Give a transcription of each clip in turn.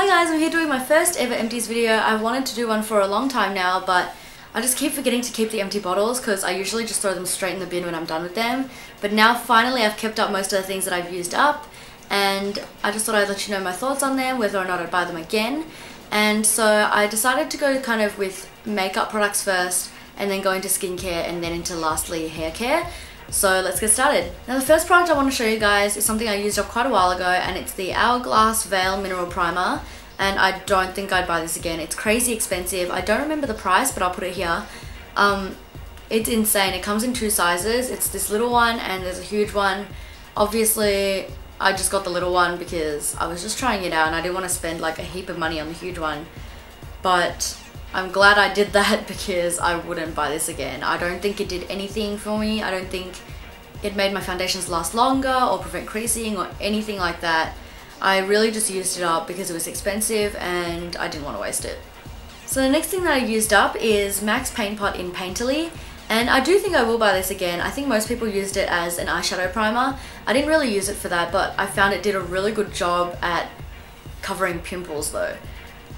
Hi guys, I'm here doing my first ever empties video. I've wanted to do one for a long time now, but I just keep forgetting to keep the empty bottles because I usually just throw them straight in the bin when I'm done with them. But now finally I've kept up most of the things that I've used up, and I just thought I'd let you know my thoughts on them, whether or not I'd buy them again. And so I decided to go kind of with makeup products first, and then go into skincare, and then into lastly hair care. So let's get started. Now the first product I want to show you guys is something I used up quite a while ago, and it's the Hourglass Veil Mineral Primer, and I don't think I'd buy this again. It's crazy expensive. I don't remember the price, but I'll put it here. It's insane. It comes in two sizes. It's this little one and there's a huge one. Obviously I just got the little one because I was just trying it out and I didn't want to spend like a heap of money on the huge one, but I'm glad I did that because I wouldn't buy this again. I don't think it did anything for me. I don't think it made my foundations last longer or prevent creasing or anything like that. I really just used it up because it was expensive and I didn't want to waste it. So the next thing that I used up is MAC's Paint Pot in Painterly, and I do think I will buy this again. I think most people used it as an eyeshadow primer. I didn't really use it for that, but I found it did a really good job at covering pimples though.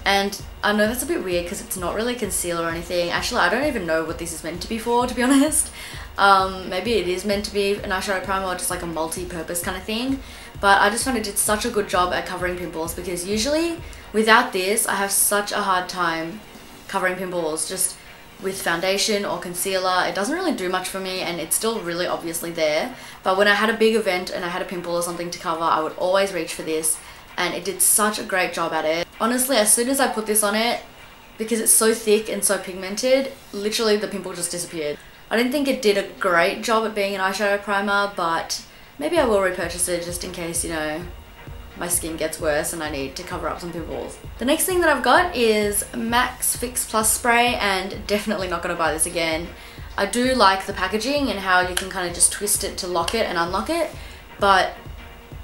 And I know that's a bit weird because it's not really concealer or anything. Actually, I don't even know what this is meant to be for, to be honest. Maybe it is meant to be an eyeshadow primer or just like a multi-purpose kind of thing. But I just found it did such a good job at covering pimples, because usually without this, I have such a hard time covering pimples just with foundation or concealer. It doesn't really do much for me and it's still really obviously there. But when I had a big event and I had a pimple or something to cover, I would always reach for this, and it did such a great job at it. Honestly, as soon as I put this on it, because it's so thick and so pigmented, literally the pimple just disappeared. I didn't think it did a great job at being an eyeshadow primer, but maybe I will repurchase it just in case, you know, my skin gets worse and I need to cover up some pimples. The next thing that I've got is MAC's Fix Plus Spray, and definitely not going to buy this again. I do like the packaging and how you can kind of just twist it to lock it and unlock it, but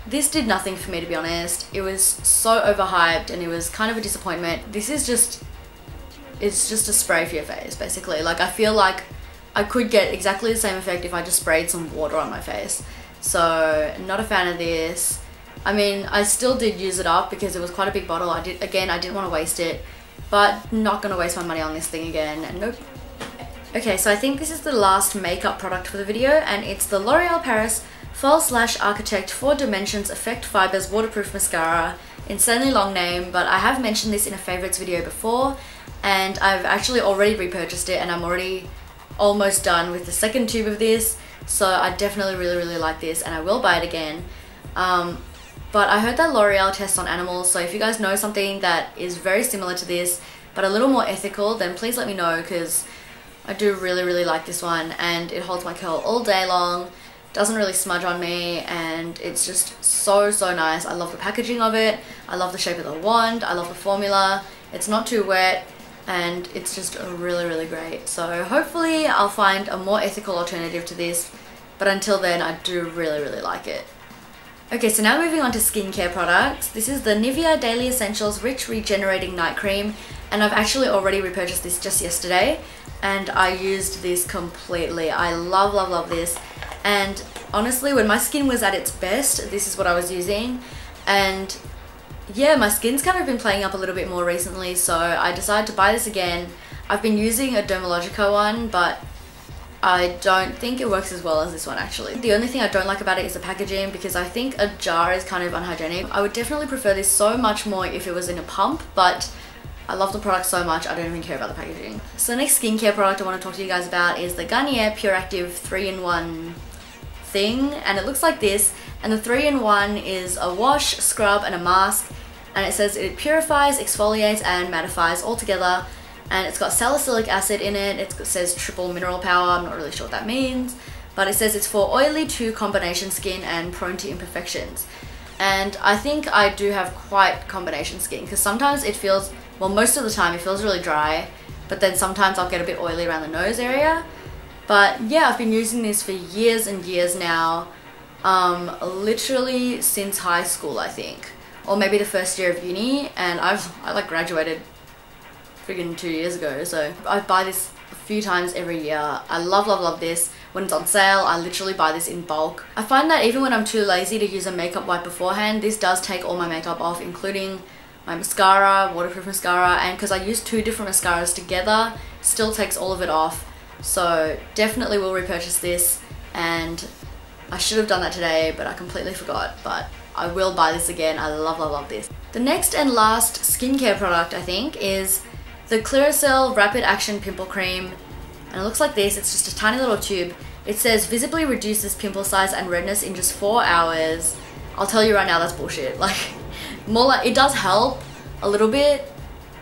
this did nothing for me, to be honest. It was so overhyped and it was kind of a disappointment. This is just, it's just a spray for your face basically. Like, I feel like I could get exactly the same effect if I just sprayed some water on my face. So not a fan of this. I mean, I still did use it up because it was quite a big bottle. I didn't want to waste it, but not going to waste my money on this thing again. Nope. Okay, so I think this is the last makeup product for the video, and it's the L'Oreal Paris False Lash Architect 4 Dimensions Effect Fibers Waterproof Mascara. Insanely long name, but I have mentioned this in a favorites video before, and I've actually already repurchased it, and I'm already almost done with the second tube of this. So I definitely really like this, and I will buy it again. But I heard that L'Oreal tests on animals, so if you guys know something that is very similar to this but a little more ethical, then please let me know, because I do really like this one, and it holds my curl all day long, doesn't really smudge on me, and it's just so nice. I love the packaging of it, I love the shape of the wand, I love the formula, it's not too wet, and it's just really great. So hopefully I'll find a more ethical alternative to this, but until then I do really like it. Okay, so now moving on to skincare products. This is the Nivea Daily Essentials Rich Regenerating Night Cream, and I've actually already repurchased this just yesterday, and I used this completely. I love this, and honestly, when my skin was at its best, this is what I was using. And yeah, my skin's kind of been playing up a little bit more recently, so I decided to buy this again. I've been using a Dermalogica one, but I don't think it works as well as this one actually. The only thing I don't like about it is the packaging, because I think a jar is kind of unhygienic. I would definitely prefer this so much more if it was in a pump, but I love the product so much I don't even care about the packaging. So the next skincare product I want to talk to you guys about is the Garnier Pure Active 3-in-1 thing, and it looks like this. And the 3-in-1 is a wash, scrub and a mask, and it says it purifies, exfoliates and mattifies all together. And it's got salicylic acid in it. It says triple mineral power. I'm not really sure what that means, but it says it's for oily to combination skin and prone to imperfections. And I think I do have quite combination skin, because sometimes it feels, well, most of the time it feels really dry, but then sometimes I'll get a bit oily around the nose area. But yeah, I've been using this for years and years now, literally since high school I think, or maybe the first year of uni, and I like graduated friggin' 2 years ago, so I buy this a few times every year. I love this. When it's on sale, I literally buy this in bulk. I find that even when I'm too lazy to use a makeup wipe beforehand, this does take all my makeup off, including my mascara, waterproof mascara, and because I used 2 different mascaras together, still takes all of it off. So definitely will repurchase this, and I should have done that today, but I completely forgot, but I will buy this again. I love this. The next and last skincare product, I think, is the Clearasil Rapid Action Pimple Cream, and it looks like this. It's just a tiny little tube. It says visibly reduces pimple size and redness in just 4 hours. I'll tell you right now, that's bullshit. Like, more like, it does help a little bit,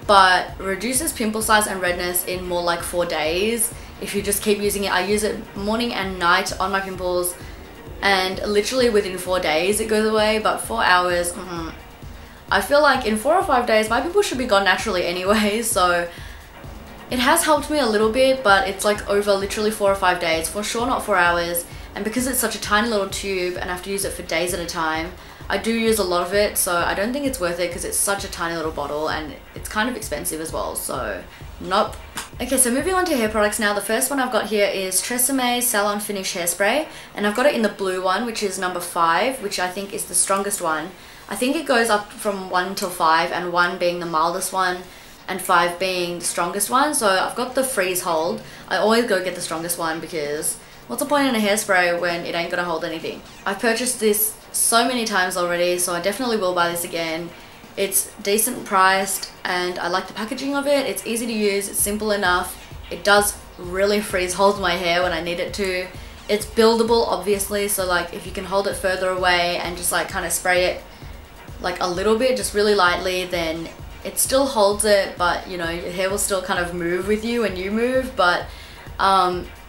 but reduces pimple size and redness in more like 4 days if you just keep using it. I use it morning and night on my pimples, and literally within 4 days it goes away, but 4 hours, I feel like in 4 or 5 days my pimples should be gone naturally anyway, so it has helped me a little bit, but it's like over literally 4 or 5 days, for sure not 4 hours. And because it's such a tiny little tube and I have to use it for days at a time, I do use a lot of it, so I don't think it's worth it because it's such a tiny little bottle and it's kind of expensive as well, so nope. Okay, so moving on to hair products now. The first one I've got here is Tresemme Salon Finish Hairspray, and I've got it in the blue one, which is number 5, which I think is the strongest one. I think it goes up from 1 till 5, and 1 being the mildest one and 5 being the strongest one. So I've got the freeze hold. I always go get the strongest one because what's the point in a hairspray when it ain't gonna hold anything? I've purchased this so many times already, so I definitely will buy this again. It's decent priced and I like the packaging of it. It's easy to use, it's simple enough. It does really freeze hold my hair when I need it to. It's buildable obviously, so like if you can hold it further away and just like kind of spray it like a little bit, just really lightly, then it still holds it, but you know, your hair will still kind of move with you when you move. But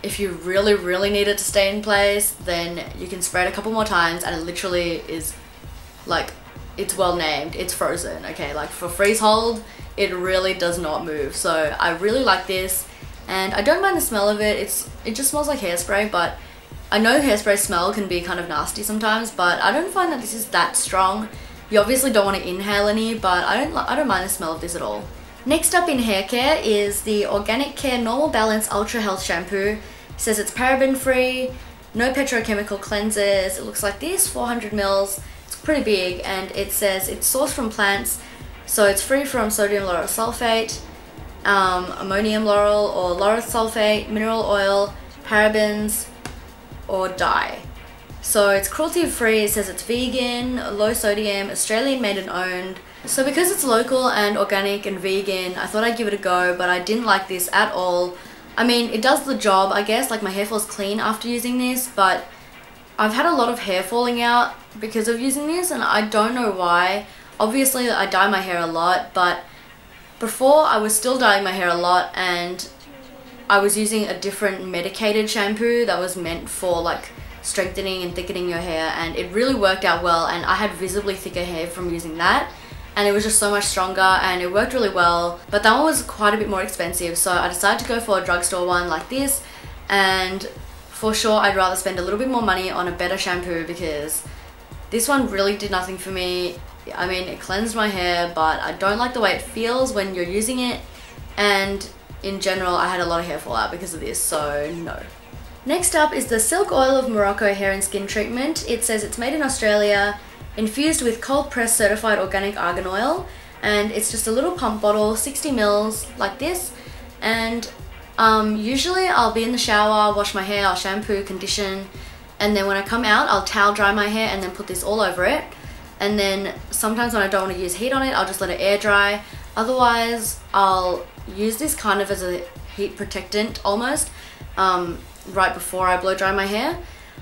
if you really need it to stay in place, then you can spray it a couple more times and it literally is like, it's well named, it's frozen. Okay, like for freeze hold, it really does not move. So I really like this and I don't mind the smell of it. It just smells like hairspray, but I know hairspray smell can be kind of nasty sometimes, but I don't find that this is that strong. You obviously don't want to inhale any, but I don't mind the smell of this at all. Next up in hair care is the Organic Care Normal Balance Ultra Health Shampoo. It says it's paraben free, no petrochemical cleansers. It looks like this, 400 mils. It's pretty big, and it says it's sourced from plants, so it's free from sodium lauryl sulfate, ammonium lauryl or lauryl sulfate, mineral oil, parabens, or dye. So it's cruelty free. It says it's vegan, low sodium, Australian made and owned. So because it's local and organic and vegan, I thought I'd give it a go, but I didn't like this at all. I mean, it does the job, I guess, like my hair falls clean after using this, but I've had a lot of hair falling out because of using this, and I don't know why. Obviously I dye my hair a lot, but before I was still dyeing my hair a lot, and I was using a different medicated shampoo that was meant for like strengthening and thickening your hair, and it really worked out well, and I had visibly thicker hair from using that, and it was just so much stronger and it worked really well. But that one was quite a bit more expensive, so I decided to go for a drugstore one like this, and for sure I'd rather spend a little bit more money on a better shampoo because this one really did nothing for me. I mean, it cleansed my hair, but I don't like the way it feels when you're using it, and in general I had a lot of hair fallout because of this, so no. Next up is the Silk Oil of Morocco Hair and Skin Treatment. It says it's made in Australia, infused with cold pressed certified organic argan oil, and it's just a little pump bottle, 60 mils like this. And usually I'll be in the shower, wash my hair, I'll shampoo, condition, and then when I come out I'll towel dry my hair and then put this all over it. And then sometimes when I don't want to use heat on it, I'll just let it air dry. Otherwise I'll use this kind of as a heat protectant almost, right before I blow dry my hair.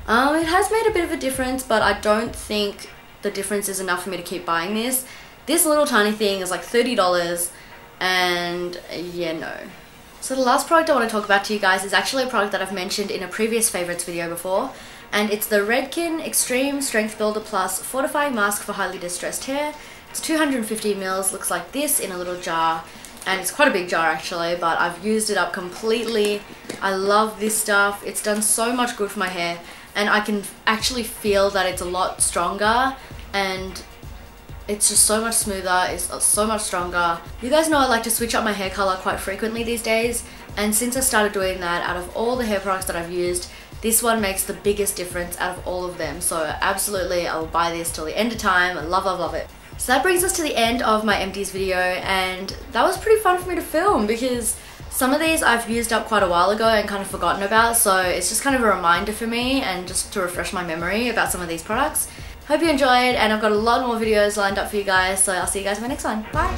It has made a bit of a difference, but I don't think the difference is enough for me to keep buying this. This little tiny thing is like $30, and yeah, no. So the last product I want to talk about to you guys is actually a product that I've mentioned in a previous favorites video before, and it's the Redken Extreme Strength Builder Plus Fortifying Mask for Highly Distressed Hair. It's 250 mils, looks like this in a little jar. And it's quite a big jar actually, but I've used it up completely. I love this stuff. It's done so much good for my hair, and I can actually feel that it's a lot stronger, and it's just so much smoother, it's so much stronger. You guys know I like to switch up my hair color quite frequently these days, and since I started doing that, out of all the hair products that I've used, this one makes the biggest difference out of all of them. So absolutely I will buy this till the end of time. I love it. So that brings us to the end of my empties video, and that was pretty fun for me to film because some of these I've used up quite a while ago and kind of forgotten about, so it's just kind of a reminder for me and just to refresh my memory about some of these products. Hope you enjoyed, and I've got a lot more videos lined up for you guys, so I'll see you guys in my next one. Bye!